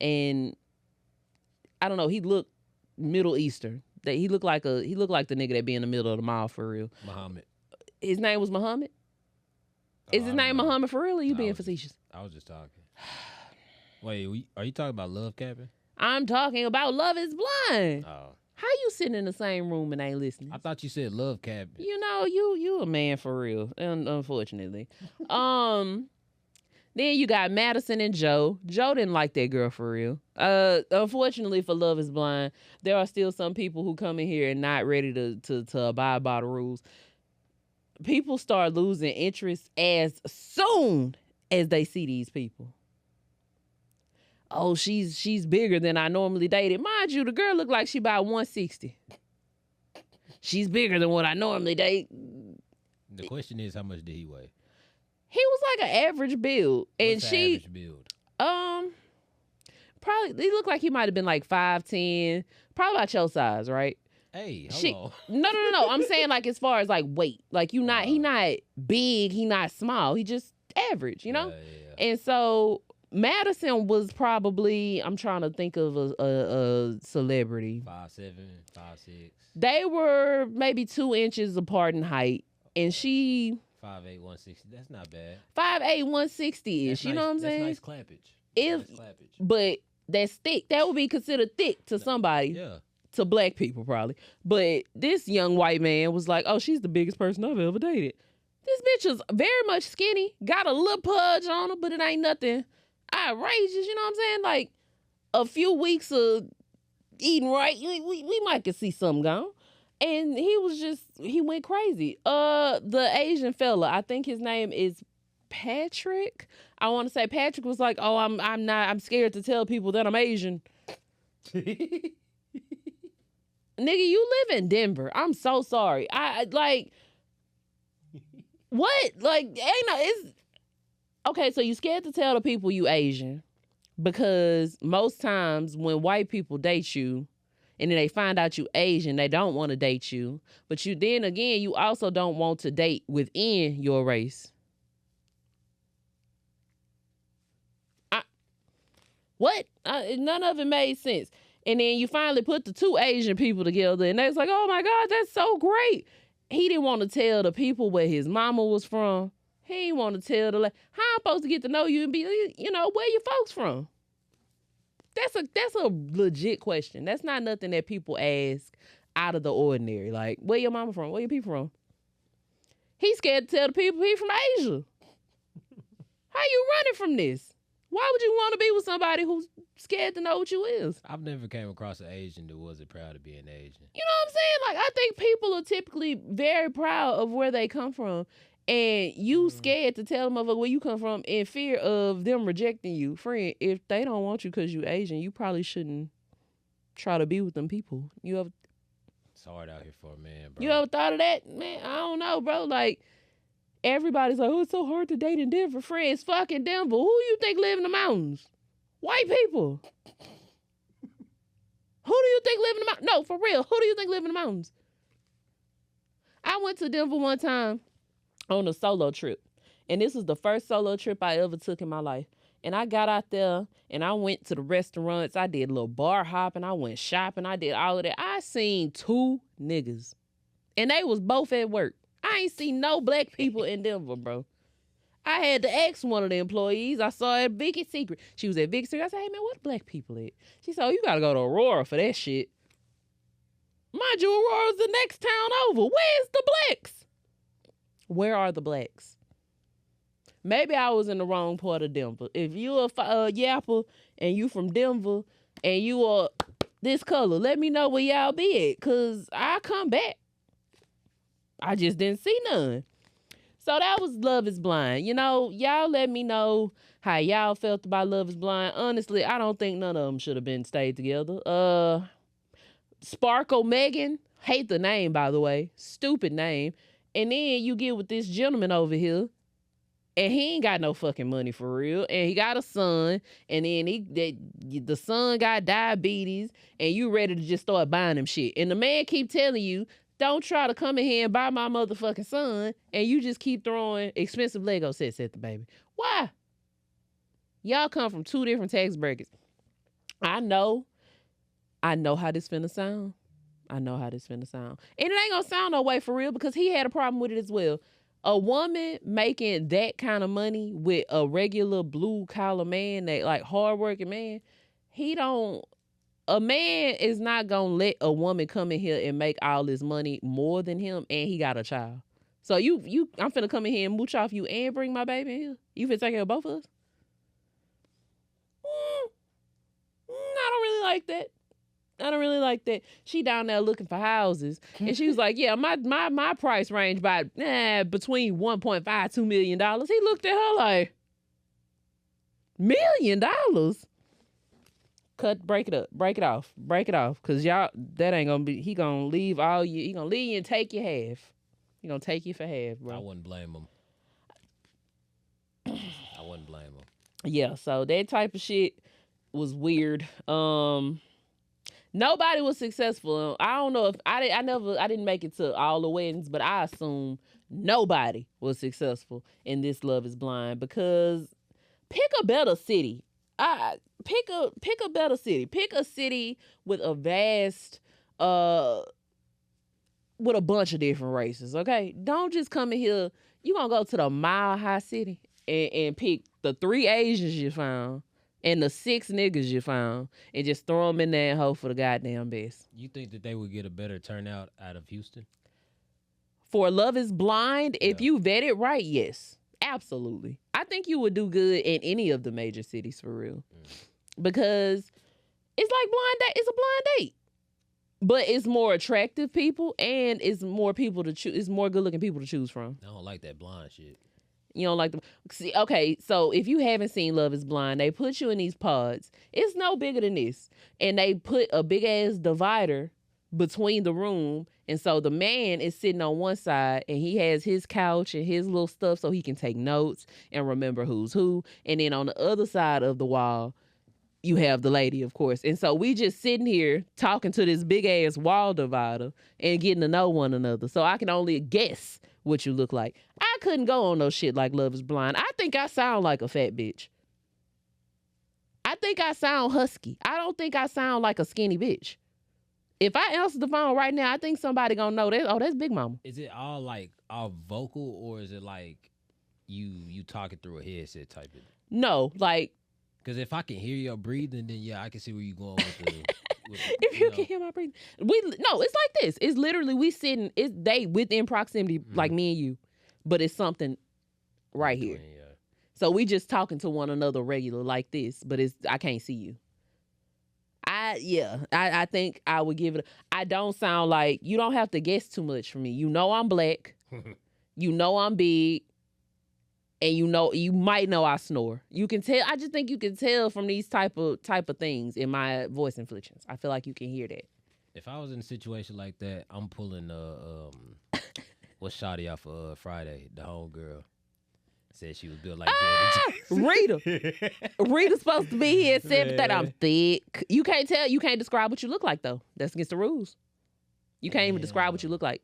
and I don't know. He looked Middle Eastern. He looked like the nigga that be in the middle of the mall for real. Muhammad. His name was Muhammad? Is his name Muhammad for real, or you being facetious? I was just talking. Wait, are you talking about Love Cabin? I'm talking about Love is Blind. Oh. How you sitting in the same room and ain't listening? I thought you said love cabin. You know, you a man for real, unfortunately. Then you got Madison and Joe. Joe didn't like that girl for real. Unfortunately for Love is Blind, there are still some people who come in here and not ready to abide by the rules. People start losing interest as soon as they see these people. Oh, she's bigger than I normally dated. Mind you, the girl looked like she about 160. She's bigger than what I normally date. The question is, how much did he weigh? He was like an average build. And What's she average build? probably he looked like he might have been like 5'10", probably about your size, right? Hey, hold on. No. I'm saying like as far as like weight. Like he not big, he not small. He just average, you know? Yeah. And so Madison was probably, I'm trying to think of a celebrity. 5'7", 5'6". They were maybe 2 inches apart in height. And she 5'8", 160. That's not bad. 5'8", 160 ish. That's you know what I'm saying? That's nice clappage. If, nice clappage. But that's thick. That would be considered thick to somebody. Yeah. To black people probably. But this young white man was like, oh, she's the biggest person I've ever dated. This bitch is very much skinny, got a little pudge on her, but it ain't nothing outrageous, you know what I'm saying? Like a few weeks of eating right, we might could see something gone. And he went crazy. The Asian fella, I think his name is Patrick. I want to say Patrick was like, oh, I'm scared to tell people that I'm Asian. Nigga, you live in Denver. I'm so sorry. I like what? Like, it's okay. So you scared to tell the people you Asian because most times when white people date you and then they find out you Asian, they don't want to date you. But you also don't want to date within your race. What? None of it made sense. And then you finally put the two Asian people together, and they was like, oh, my God, that's so great. He didn't want to tell the people where his mama was from. He didn't want to tell how I'm supposed to get to know you and be, where your folks from? That's a legit question. That's not nothing that people ask out of the ordinary. Like, where your mama from? Where your people from? He's scared to tell the people he from Asia. How you running from this? Why would you want to be with somebody who's scared to know what you is? I've never came across an Asian that wasn't proud to be an Asian. You know what I'm saying? Like, I think people are typically very proud of where they come from. And you scared to tell them of where you come from in fear of them rejecting you. Friend, if they don't want you because you Asian, you probably shouldn't try to be with them people. It's hard out here for a man, bro. You ever thought of that? Man, I don't know, bro. Like, everybody's like, oh, it's so hard to date in Denver. Friend, it's fucking Denver. Who you think live in the mountains? White people. Who do you think live in the mountains? No, for real. Who do you think live in the mountains? I went to Denver one time on a solo trip. And this was the first solo trip I ever took in my life. And I got out there and I went to the restaurants. I did a little bar hopping. I went shopping. I did all of that. I seen 2 niggas. And they was both at work. I ain't seen no black people in Denver, bro. I had to ask one of the employees. I saw at Vicky's Secret. She was at Vicky's Secret. I said, hey, man, what black people at? She said, oh, you got to go to Aurora for that shit. Mind you, Aurora's the next town over. Where's the blacks? Where are the blacks? Maybe I was in the wrong part of Denver. If you a Yapper and you from Denver and you are this color, let me know where y'all be at, because I'll come back. I just didn't see none. So that was Love is Blind. Y'all let me know how y'all felt about Love is Blind. Honestly, I don't think none of them should have been stayed together. Sparkle Megan, hate the name, by the way. Stupid name. And then you get with this gentleman over here, and he ain't got no fucking money for real. And he got a son, and then the son got diabetes, and you ready to just start buying him shit. And the man keep telling you, don't try to come in here and buy my motherfucking son, and you just keep throwing expensive Lego sets at the baby. Why? Y'all come from 2 different tax brackets. I know how this finna sound. And it ain't gonna sound no way for real, because he had a problem with it as well. A woman making that kind of money with a regular blue collar man, that like hardworking man, he don't a man is not gonna let a woman come in here and make all this money more than him, and he got a child. So I'm finna come in here and mooch off you and bring my baby in here. You finna take care of both of us? I don't really like that. I don't really like that. She down there looking for houses, and she was like, "Yeah, my price range by between $1.5 $2 million." He looked at her like, $1 million? Break it off, cause y'all that ain't gonna be. He gonna leave all you. He gonna leave you and take you half. He gonna take you for half, bro. I wouldn't blame him. I wouldn't blame him. Yeah, so that type of shit was weird. Nobody was successful. I don't know if I didn't make it to all the weddings, but I assume nobody was successful in this Love Is Blind, because pick a better city. Pick a better city. Pick a city with a vast with a bunch of different races, okay? Don't just come in here. You gonna go to the Mile High City and pick the 3 Asians you found and the 6 niggas you found and just throw them in there and hope for the goddamn best. You think that they would get a better turnout out of Houston? For Love Is Blind, if you vet it right, yes. Absolutely. I think you would do good in any of the major cities, for real. Because it's like blind date. It's a blind date. But it's more attractive people, and it's more people to choose. It's more good-looking people to choose from. I don't like that blind shit. You don't like them. See, okay, so if you haven't seen Love Is Blind, they put you in these pods. It's no bigger than this. And they put a big-ass divider between the room. And so the man is sitting on one side, and he has his couch and his little stuff so he can take notes and remember who's who. And then on the other side of the wall, you have the lady, of course. And so we just sitting here talking to this big-ass wall divider and getting to know one another. So I can only guess what you look like. I couldn't go on no shit like Love Is Blind. I think I sound like a fat bitch. I think I sound husky. I don't think I sound like a skinny bitch. If I answer the phone right now, I think somebody gonna know that. Oh, that's Big Mama. Is it all vocal, or is it like you talking through a headset type of? No, like. Because if I can hear your breathing, then yeah, I can see where you're going with the. If you can hear my breathing, it's like this. It's literally we sitting. They within proximity, like me and you, but it's something right here. Yeah. So we just talking to one another regular like this, but I can't see you. I think I would give it. I don't sound like, you don't have to guess too much from me. You know I'm black. You know I'm big. And you might know I snore. You can tell. I just think you can tell from these type of things in my voice inflections. I feel like you can hear that. If I was in a situation like that, I'm pulling what's Shawty out for Friday? The homegirl said she was built like Rita. Rita's supposed to be here at 7:30. I'm thick. You can't tell. You can't describe what you look like though. That's against the rules. You can't even describe what you look like.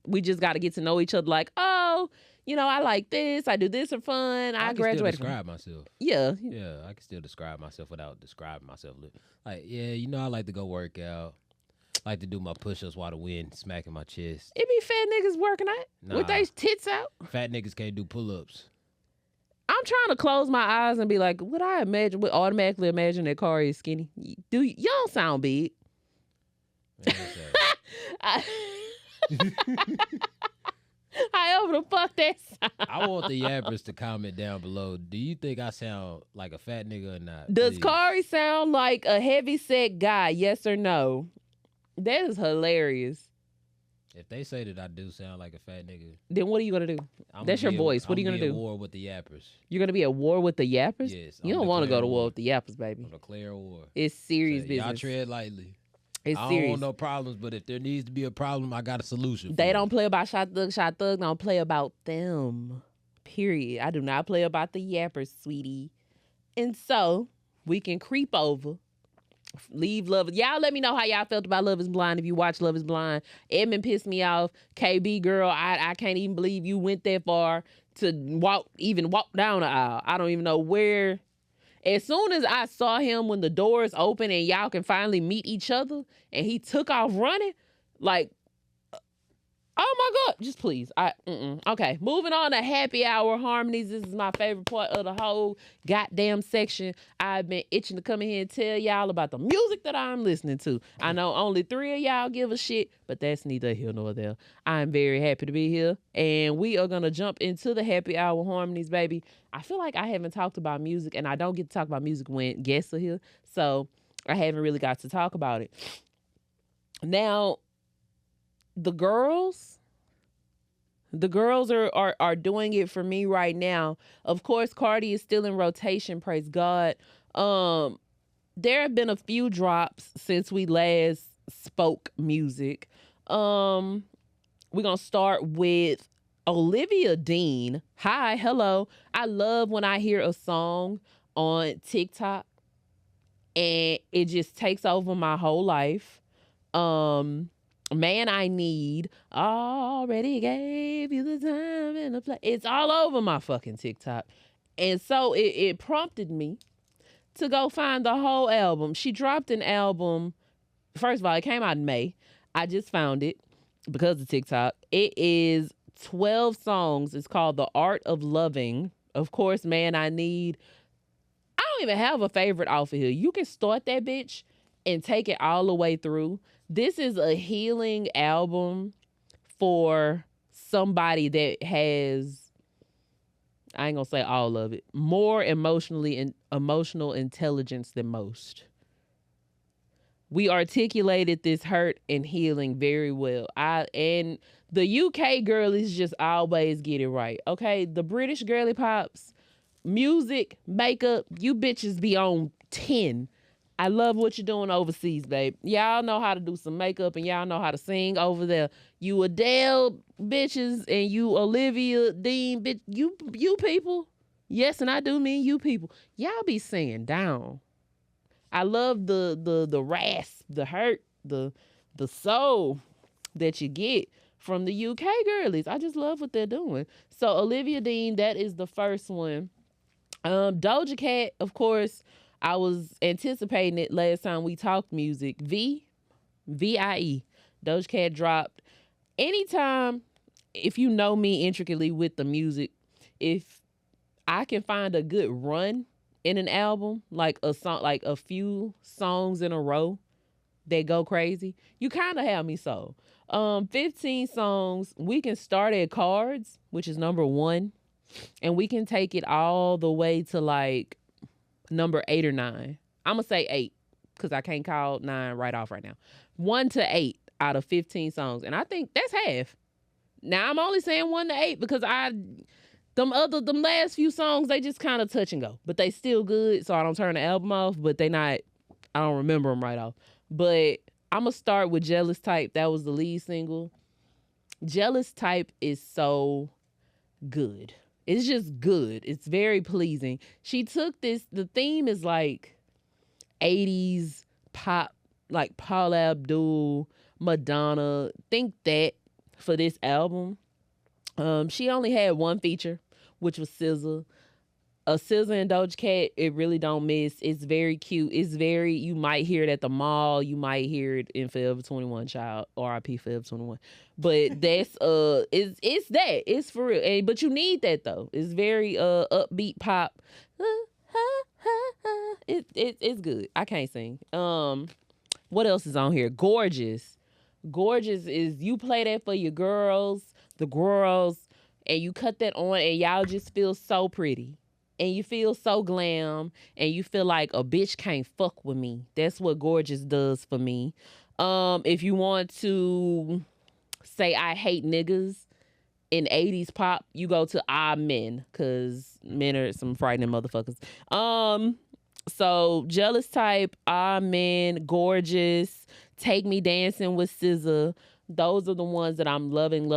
We just got to get to know each other. Like, oh, I like this. I do this for fun. I graduated. Still describe myself. Yeah. Yeah, I can still describe myself without describing myself. Like, yeah, I like to go work out. Like to do my push-ups while the wind smacking my chest. It be fat niggas working out with their tits out. Fat niggas can't do pull-ups. I'm trying to close my eyes and be like, would automatically imagine that Khary is skinny? You don't sound big. However the fuck that sound. I want the Yappers to comment down below. Do you think I sound like a fat nigga or not? Does Khary sound like a heavy-set guy? Yes or no? That is hilarious. If they say that I do sound like a fat nigga, then what are you gonna do? That's your voice. What are you gonna do? At war with the Yappers. You're gonna be at war with the Yappers? Yes. You don't want to go to war with the Yappers, baby. I'm declare war. It's serious business. Y'all tread lightly. It's I serious. don't want no problems, but if there needs to be a problem, I got a solution. They don't play about ShyThugg. ShyThugg don't play about them. Period. I do not play about the Yappers, sweetie. And so we can creep over. Leave Love. Y'all let me know how y'all felt about Love Is Blind if you watch Love Is Blind. Edmund pissed me off. KB girl, I can't even believe you went that far to walk down the aisle. I don't even know where. As soon as I saw him when the doors open and y'all can finally meet each other and he took off running, like, Oh my God, just please. Okay, moving on to happy hour harmonies. This is my favorite part of the whole goddamn section. I've been itching to come in here and tell y'all about the music that I'm listening to. I know only 3 of y'all give a shit, but that's neither here nor there. I'm very happy to be here, and we are gonna jump into the happy hour harmonies, baby. I feel like I haven't talked about music, and I don't get to talk about music when guests are here, so I haven't really got to talk about it. Now, the girls are doing it for me right now. Of course, Cardi is still in rotation, praise God. There have been a few drops since we last spoke music. We're gonna start with Olivia Dean. Hi, hello. I love when I hear a song on TikTok and it just takes over my whole life. Man, I Need, already gave you the time and the place. It's all over my fucking TikTok. And so it prompted me to go find the whole album. She dropped an album. First of all, it came out in May. I just found it because of TikTok. It is 12 songs. It's called The Art of Loving. Of course, Man, I Need. I don't even have a favorite off of here. You can start that bitch and take it all the way through. This is a healing album for somebody that has, I ain't gonna say all of it, more emotional intelligence than most. We articulated this hurt and healing very well. And the UK girlies just always get it right. Okay, the British girly pops, music, makeup, you bitches be on 10. I love what you're doing overseas, babe. Y'all know how to do some makeup and y'all know how to sing over there. You Adele bitches and you Olivia Dean bitch, you people. Yes, and I do mean you people. Y'all be singing down. I love the rasp, the hurt, the soul that you get from the UK girlies. I just love what they're doing. So Olivia Dean, that is the first one. Doja Cat, of course, I was anticipating it last time we talked music. VIE. Doja Cat dropped. Anytime, if you know me intricately with the music, if I can find a good run in an album, like a song, like a few songs in a row that go crazy, you kind of have me sold. 15 songs. We can start at Cards, which is number 1, and we can take it all the way to like number 8 or 9. I'm gonna say 8 because I can't call 9 right off right now. 1 to 8 out of 15 songs, and I think that's half. Now I'm only saying 1 to 8 because them last few songs, they just kind of touch and go, but they still good, so I don't turn the album off. But I don't remember them right off. But I'm gonna start with Jealous Type. That was the lead single. Jealous Type is so good. It's just good. It's very pleasing. She took this, the theme is like 80s pop, like Paula Abdul, Madonna. Think that for this album. She only had one feature, which was SZA. SZA and Doja Cat, it really don't miss. It's very cute. It's very, you might hear it at the mall. You might hear it in Forever 21 Child, RIP Forever 21. But that's, it's that. It's for real. But you need that though. It's very upbeat pop. It's good. I can't sing. What else is on here? Gorgeous. Gorgeous is, you play that for your girls, the girls, and you cut that on and y'all just feel so pretty. And you feel so glam, and you feel like a bitch can't fuck with me. That's what Gorgeous does for me. If you want to say I hate niggas in 80s pop, you go to Ah Men, because men are some frightening motherfuckers. So Jealous Type, Ah Men, Gorgeous, Take Me Dancing with SZA. Those are the ones that I'm loving.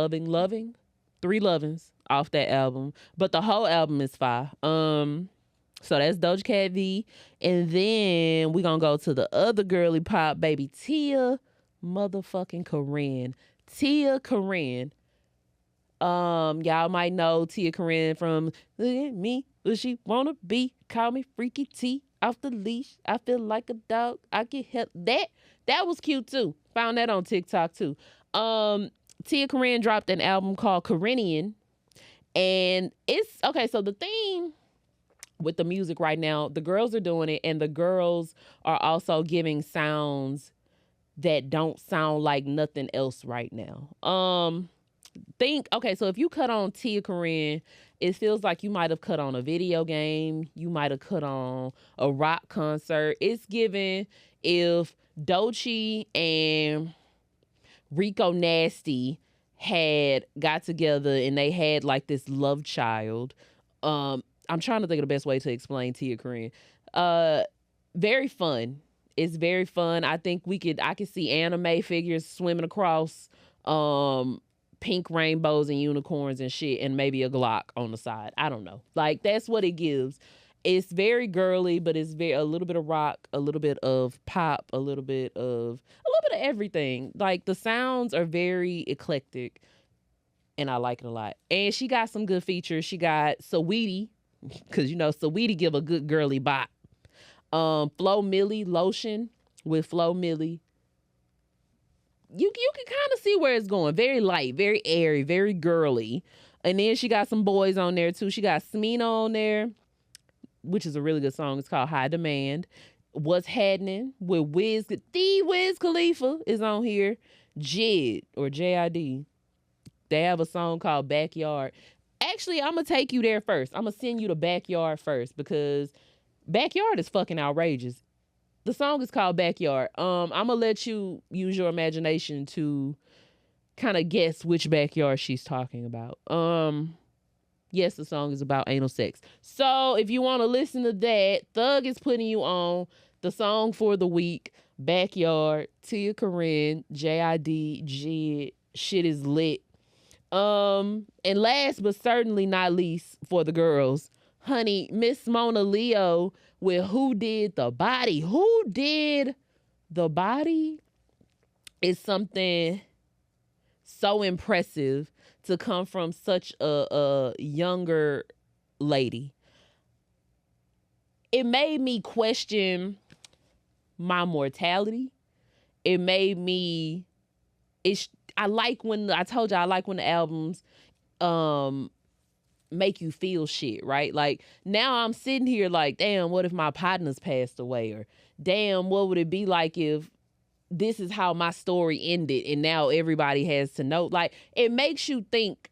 3 lovings off that album, but the whole album is fire. So that's Doja Cat V, and then we gonna go to the other girly pop baby, Tia motherfucking Corine. Tia Corine. Y'all might know Tia Corine from Look at Me, who she wanna be, call me Freaky T, off the leash, I feel like a dog, I get help. That was cute too. Found that on TikTok too. Tia Corine dropped an album called Corinian. And it's okay. So the thing with the music right now, the girls are doing it, and the girls are also giving sounds that don't sound like nothing else right now. So if you cut on Tia Corine, it feels like you might have cut on a video game, you might have cut on a rock concert. It's given if Doechii and Rico Nasty had got together and they had like this love child. I'm trying to think of the best way to explain Tia Corine. Very fun. It's very fun. I think I could see anime figures swimming across pink rainbows and unicorns and shit, and maybe a Glock on the side. I don't know. Like, that's what it gives. It's very girly, but it's a little bit of rock, a little bit of pop, a little bit of everything. Like, the sounds are very eclectic, and I like it a lot. And she got some good features. She got Saweetie, because Saweetie give a good girly bop. Flo Milli Lotion with Flo Milli. You can kind of see where it's going. Very light, very airy, very girly. And then she got some boys on there too. She got Smino on there, which is a really good song. It's called High Demand. What's Happening with Wiz Khalifa is on here. Jid or J-I-D. They have a song called Backyard. Actually, I'm going to take you there first. I'm going to send you to Backyard first, because Backyard is fucking outrageous. The song is called Backyard. I'm going to let you use your imagination to kind of guess which backyard she's talking about. Yes, the song is about anal sex. So if you want to listen to that, Thug is putting you on the song for the week, Backyard, Tia Corine, J.I.D., Jid, shit is lit. And last but certainly not least for the girls, honey, Miss Mona Leo with Who Did the Body. Who Did the Body is something so impressive to come from such a younger lady. It made me question my mortality. It made me... I like when the albums make you feel shit, right? Like, now I'm sitting here like, damn, what if my partner's passed away? Or damn, what would it be like if this is how my story ended and now everybody has to know? Like, it makes you think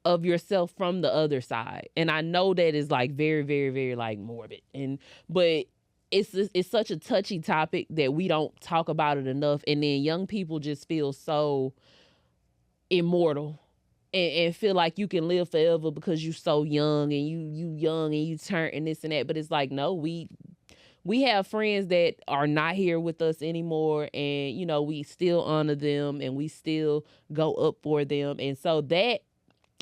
of yourself from the other side. And I know that is like very, very, very like morbid. But it's such a touchy topic that we don't talk about it enough. And then young people just feel so immortal and feel like you can live forever because you're so young and you young and you turn and this and that. But it's like, no, we have friends that are not here with us anymore, and we still honor them and we still go up for them. And so that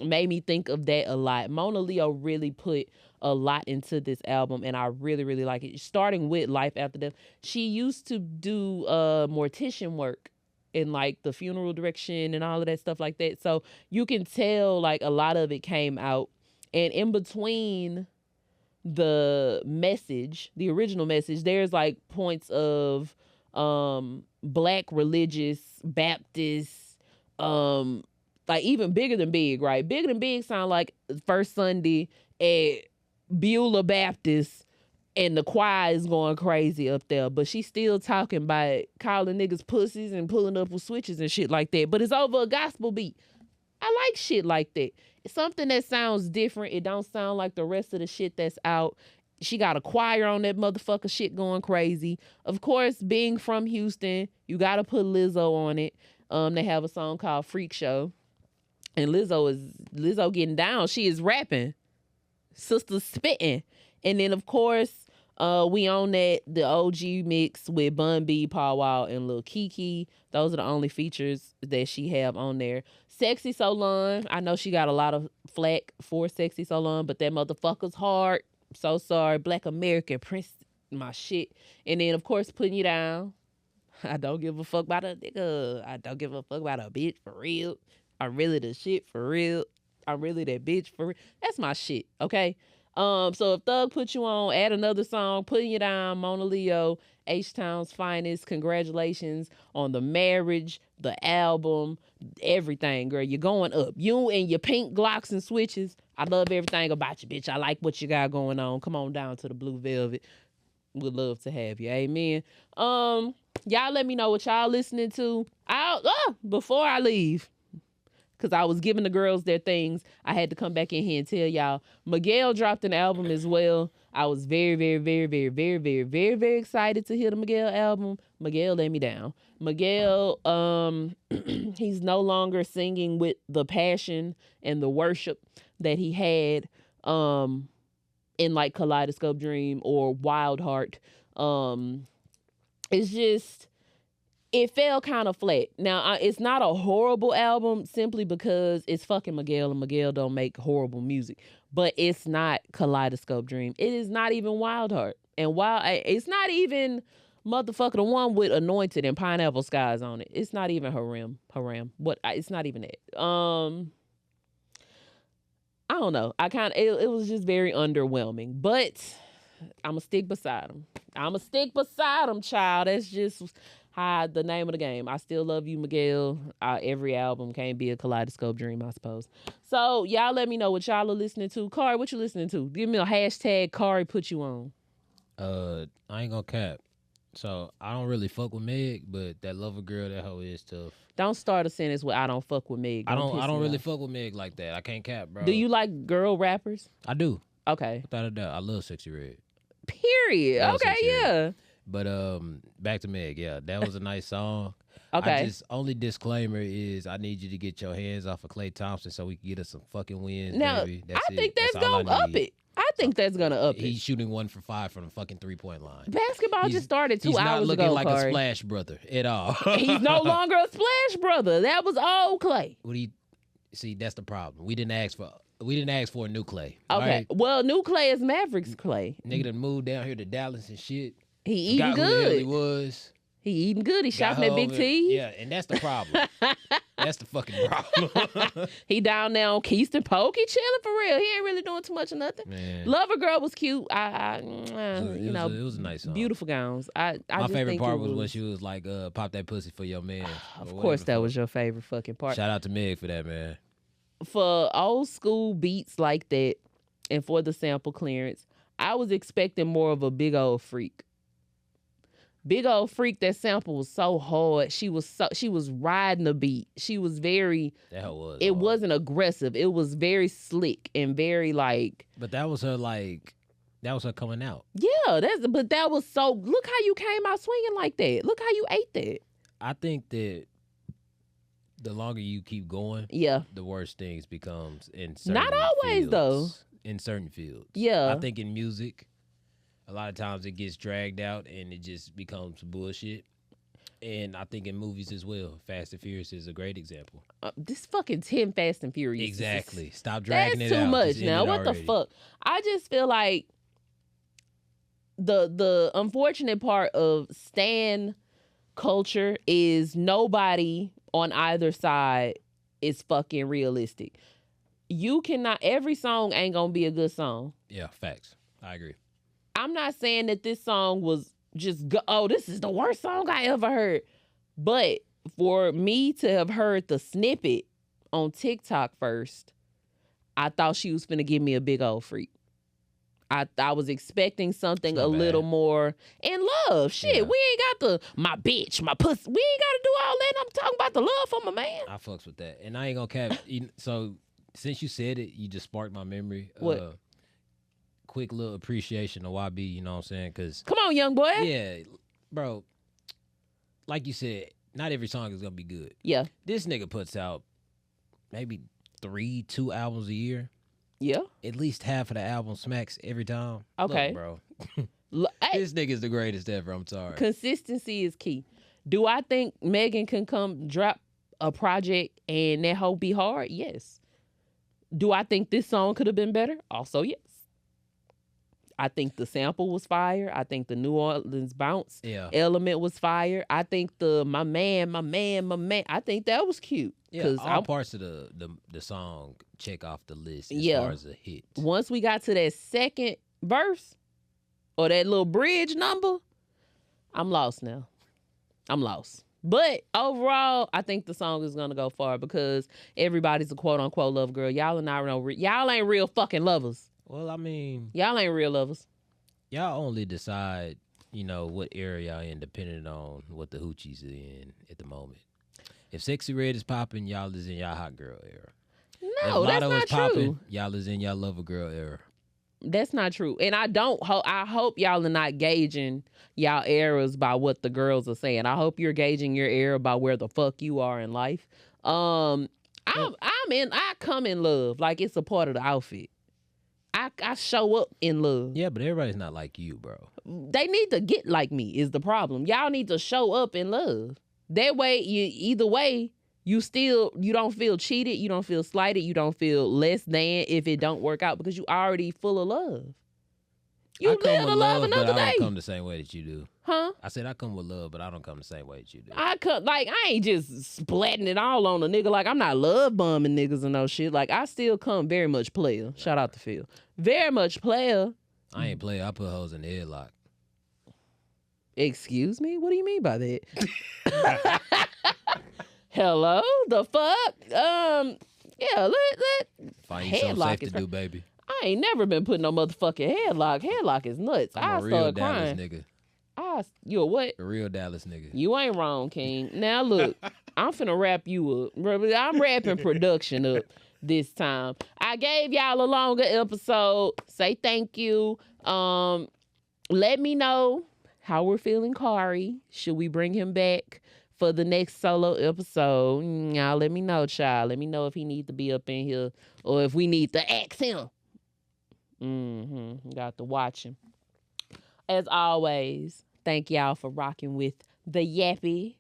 made me think of that a lot. Mona Leo really put a lot into this album, and I really, really like it. Starting with Life After Death. She used to do mortician work in like the funeral direction and all of that stuff like that. So you can tell like a lot of it came out. And in between the message, the original message, there's like points of Black religious, Baptist, like even Bigger Than Big, right? Bigger Than Big sound like First Sunday at Beulah Baptist, and the choir is going crazy up there, but she's still talking about calling niggas pussies and pulling up with switches and shit like that. But it's over a gospel beat. I like shit like that. It's something that sounds different. It don't sound like the rest of the shit that's out. She got a choir on that motherfucker shit going crazy. Of course, being from Houston, you got to put Lizzo on it. They have a song called Freak Show. And Lizzo getting down. She is rapping. Sister spitting. And then, of course, we own the OG mix with Bun B, Paul Wall, and Lil Kiki. Those are the only features that she have on there. Sexy So Long. I know she got a lot of flack for Sexy So Long, but that motherfucker's hard. So sorry. Black American Prince, my shit. And then, of course, Putting You Down. I don't give a fuck about a nigga. I don't give a fuck about a bitch for real. I'm really the shit for real. I'm really that bitch for real. That's my shit, okay? So if Thug put you on, add another song, putting you down, Mona Leo, H-Town's finest. Congratulations on the marriage, the album, everything, girl. You're going up. You and your pink Glocks and switches. I love everything about you, bitch. I like what you got going on. Come on down to the Blue Velvet. Would love to have you. Amen. Y'all let me know what y'all listening to. Before I leave, because I was giving the girls their things, I had to come back in here and tell y'all, Miguel dropped an album as well. I was very, very, very, very, very, very, very, very excited to hear the Miguel album. Miguel let me down. Miguel, he's no longer singing with the passion and the worship that he had in like Kaleidoscope Dream or Wild Heart. It's just, it fell kind of flat. Now, it's not a horrible album simply because it's fucking Miguel, and Miguel don't make horrible music. But it's not Kaleidoscope Dream. It is not even Wild Heart. And it's not even motherfucker the one with Anointed and Pineapple Skies on it. It's not even Haram. It's not even that. I don't know. It was just very underwhelming. But I'ma stick beside him. Child. That's just the name of the game. I still love you, Miguel. Every album can't be a Kaleidoscope Dream, I suppose. So y'all let me know what y'all are listening to. Khary, what you listening to? Give me a hashtag Khary put you on. I ain't gonna cap. So I don't really fuck with Meg, but that Lover Girl, that hoe is tough. Don't start a sentence with I don't fuck with Meg. I don't really fuck with Meg like that. I can't cap, bro. Do you like girl rappers? I do. Okay. Without a doubt. I love Sexy Red. Period. Okay, yeah. But back to Meg, yeah. That was a nice song. Okay. Only disclaimer is I need you to get your hands off of Klay Thompson so we can get us some fucking wins, now, baby. I think that's gonna up it. I think that's gonna up it. He's shooting 1 for 5 from the fucking 3-point line. Basketball just started 2 hours ago. He's not looking like Khary. a Splash Brother at all. He's no longer a Splash Brother. That was old Klay. See, that's the problem. We didn't ask for a new Klay. Okay. Right? Well, new Klay is Mavericks Klay. Nigga done moved down here to Dallas and shit. He eating Forgot who the hell good. he was. He eating good. He Got shopping her at Big over- T. Yeah, and that's the problem. That's the fucking problem. He down there on Keystone Polk. He chilling for real. He ain't really doing too much of nothing. Man. Lover Girl was cute. It was a nice song. Beautiful gowns. My favorite part was when she was like, pop that pussy for your man. Of course, that was your favorite fucking part. Shout out to Meg for that, man. For old school beats like that and for the sample clearance, I was expecting more of a Big Old Freak. Big Old Freak, that sample was so hard. She was riding the beat. She was very. That was. It hard. wasn't aggressive. It was very slick and very like. But that was her coming out. Yeah, that was so. Look how you came out swinging like that. Look how you ate that. I think that the longer you keep going, the worse things becomes in certain Not always fields, though. In certain fields. Yeah. I think in music, a lot of times it gets dragged out and it just becomes bullshit. And I think in movies as well, Fast and Furious is a great example. This fucking 10 Fast and Furious. Exactly. Stop dragging it out. That's too much Just end now. it What already. the fuck? I just feel like the unfortunate part of stan culture is nobody on either side is fucking realistic. You cannot, every song ain't gonna be a good song. Yeah, facts. I agree. I'm not saying that this song was just this is the worst song I ever heard. But for me to have heard the snippet on TikTok first, I thought she was finna give me a Big Old Freak. I was expecting something a little more in love. Shit, we ain't got my bitch, my pussy. We ain't got to do all that. I'm talking about the love for my man. I fucks with that. And I ain't gonna cap. So since you said it, you just sparked my memory. What? Quick little appreciation of YB, you know what I'm saying? Cause come on, young boy. Yeah, bro. Like you said, not every song is gonna be good. Yeah. This nigga puts out maybe 2 albums a year. Yeah. At least half of the album smacks every time. Okay. Look, bro. This nigga's the greatest ever. I'm sorry. Consistency is key. Do I think Megan can come drop a project and that hoe be hard? Yes. Do I think this song could have been better? Also, yes. I think the sample was fire. I think the New Orleans bounce Yeah. element was fire. I think the my man. I think that was cute. Yeah, all parts of the song check off the list as far as a hit. Once we got to that second verse or that little bridge number, I'm lost now. I'm lost. But overall, I think the song is gonna go far because everybody's a quote unquote love girl. Y'all are not y'all ain't real fucking lovers. Well, I mean, y'all ain't real lovers. Y'all only decide, what area y'all in depending on what the hoochie's in at the moment. If Sexy Red is popping, y'all is in y'all hot girl era. No, if that's Lotto not is popping, true. Y'all is in y'all lover girl era. That's not true. And I hope y'all are not gauging y'all eras by what the girls are saying. I hope you're gauging your era by where the fuck you are in life. I come in love. Like it's a part of the outfit. I show up in love. Yeah, but everybody's not like you, bro. They need to get like me is the problem. Y'all need to show up in love. That way, either way, you don't feel cheated, you don't feel slighted, you don't feel less than if it don't work out because you already full of love. You live to love another but I day. don't come the same way that you do. Huh? I said I come with love, but I don't come the same way that you do. I ain't just splatting it all on a nigga. Like I'm not love bombing niggas and no shit. Like I still come very much player. Shout out to Phil. Very much player. I ain't player. I put hoes in the headlock. Excuse me? What do you mean by that? Hello? The fuck? Yeah, Find you something safe to do, baby. I ain't never been putting no motherfucking headlock. Headlock is nuts. I'm a real Dallas nigga. You a what? A real Dallas nigga. You ain't wrong, King. Now look, I'm finna wrap you up. I'm wrapping production up this time. I gave y'all a longer episode. Say thank you. Let me know how we're feeling Khary. Should we bring him back for the next solo episode? Y'all let me know, child. Let me know if he needs to be up in here or if we need to ask him. Got to watch him. As always, thank y'all for rocking with the Yappy.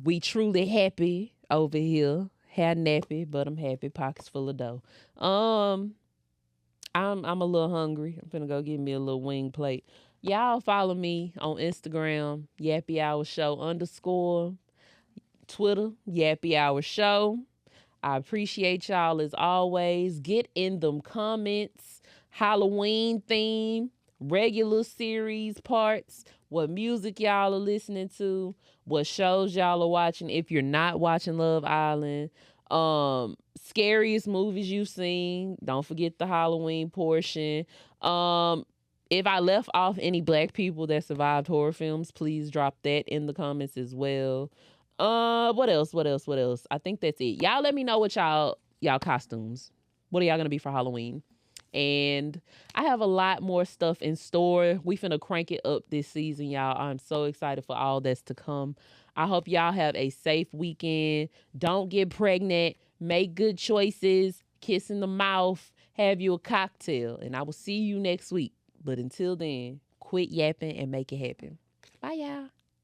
We truly happy over here. Hair nappy, but I'm happy. Pockets full of dough. I'm a little hungry. I'm finna go get me a little wing plate. Y'all follow me on Instagram, Yappy Hour Show _ Twitter, Yappy Hour Show. I appreciate y'all as always. Get in them comments. Halloween theme, regular series parts, what music y'all are listening to, what shows y'all are watching. If you're not watching Love Island, scariest movies you've seen. Don't forget the Halloween portion. If I left off any black people that survived horror films, please drop that in the comments as well. What else? I think that's it. Y'all let me know what y'all costumes. What are y'all gonna be for Halloween? And I have a lot more stuff in store. We finna crank it up this season, y'all. I'm so excited for all that's to come. I hope y'all have a safe weekend. Don't get pregnant. Make good choices. Kiss in the mouth. Have you a cocktail. And I will see you next week. But until then, quit yapping and make it happen. Bye, y'all.